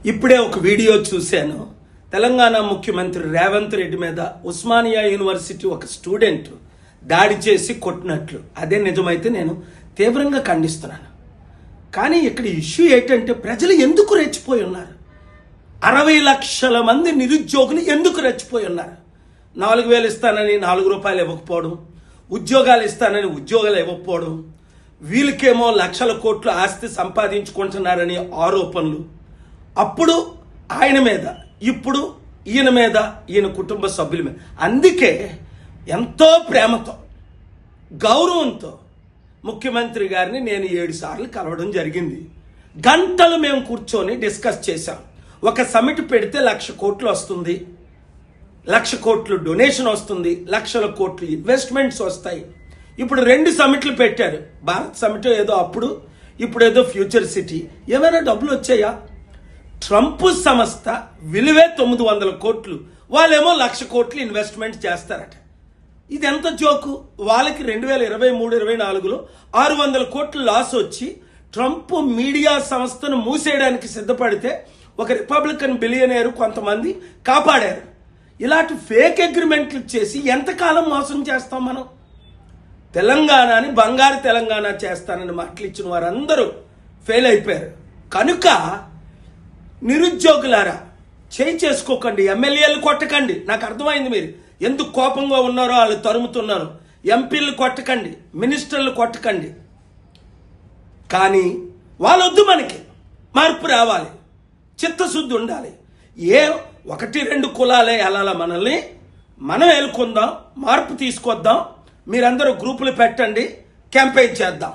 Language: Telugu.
ఇప్పుడే ఒక వీడియో చూశాను. తెలంగాణ ముఖ్యమంత్రి రేవంత్ రెడ్డి మీద ఉస్మానియా యూనివర్సిటీ ఒక స్టూడెంట్ దాడి చేసి కొట్టినట్లు. అదే నిజమైతే నేను తీవ్రంగా ఖండిస్తున్నాను. కానీ ఇక్కడ ఇష్యూ ఏంటంటే ప్రజలు ఎందుకు రెచ్చిపోయి ఉన్నారు? 60 లక్షల మంది నిరుద్యోగులు ఎందుకు రెచ్చిపోయి ఉన్నారు? 4,000 ఇస్తానని 4 రూపాయలు ఇవ్వకపోవడం, ఉద్యోగాలు ఇస్తానని ఉద్యోగాలు ఇవ్వకపోవడం, వీళ్ళకేమో లక్షల కోట్లు ఆస్తి సంపాదించుకుంటున్నారని ఆరోపణలు, అప్పుడు ఆయన మీద, ఇప్పుడు ఈయన మీద, ఈయన కుటుంబ సభ్యుల మీద. అందుకే ఎంతో ప్రేమతో, గౌరవంతో ముఖ్యమంత్రి గారిని నేను 7 సార్లు కలవడం జరిగింది. గంటలు మేము కూర్చొని డిస్కస్ చేశాం. ఒక సమిట్ పెడితే 1,00,000 కోట్లు వస్తుంది, 1,00,000 కోట్లు డొనేషన్ వస్తుంది, లక్షల కోట్లు ఇన్వెస్ట్మెంట్స్ వస్తాయి. ఇప్పుడు 2 సమిట్లు పెట్టారు. భారత్ సమిట్ ఏదో అప్పుడు, ఇప్పుడు ఏదో ఫ్యూచర్ సిటీ. ఏమైనా డబ్బులు వచ్చాయా? ట్రంప్ సంస్థ విలువే 900 కోట్లు, వాళ్ళేమో 1,00,000 కోట్లు ఇన్వెస్ట్మెంట్ చేస్తారట. ఇది ఎంత జోకు? వాళ్ళకి 2023-24లో 600 కోట్లు లాస్ వచ్చి ట్రంప్ మీడియా సంస్థను మూసేయడానికి సిద్ధపడితే ఒక రిపబ్లికన్ బిలియనేరు కొంతమంది కాపాడారు. ఇలాంటి ఫేక్ అగ్రిమెంట్లు చేసి ఎంతకాలం మోసం చేస్తాం మనం? తెలంగాణని బంగారు తెలంగాణ చేస్తానని మాటలు ఇచ్చిన వారందరూ ఫెయిల్ అయిపోయారు. కనుక నిరుద్యోగులారా, చేయి చేసుకోకండి, ఎమ్మెల్యేలు కొట్టకండి. నాకు అర్థమైంది మీరు ఎందుకు కోపంగా ఉన్నారో, వాళ్ళు తరుముతున్నారు. ఎంపీలు కొట్టకండి, మినిస్టర్లు కొట్టకండి. కానీ వాళ్ళొద్దు, మనకి మార్పు రావాలి, చిత్తశుద్ధి ఉండాలి. 1-2 కులాలే వెళ్ళాల, మనల్ని మనం ఎలుకుందాం, మార్పు తీసుకొద్దాం. మీరందరూ గ్రూపులు పెట్టండి, క్యాంపెయిన్ చేద్దాం.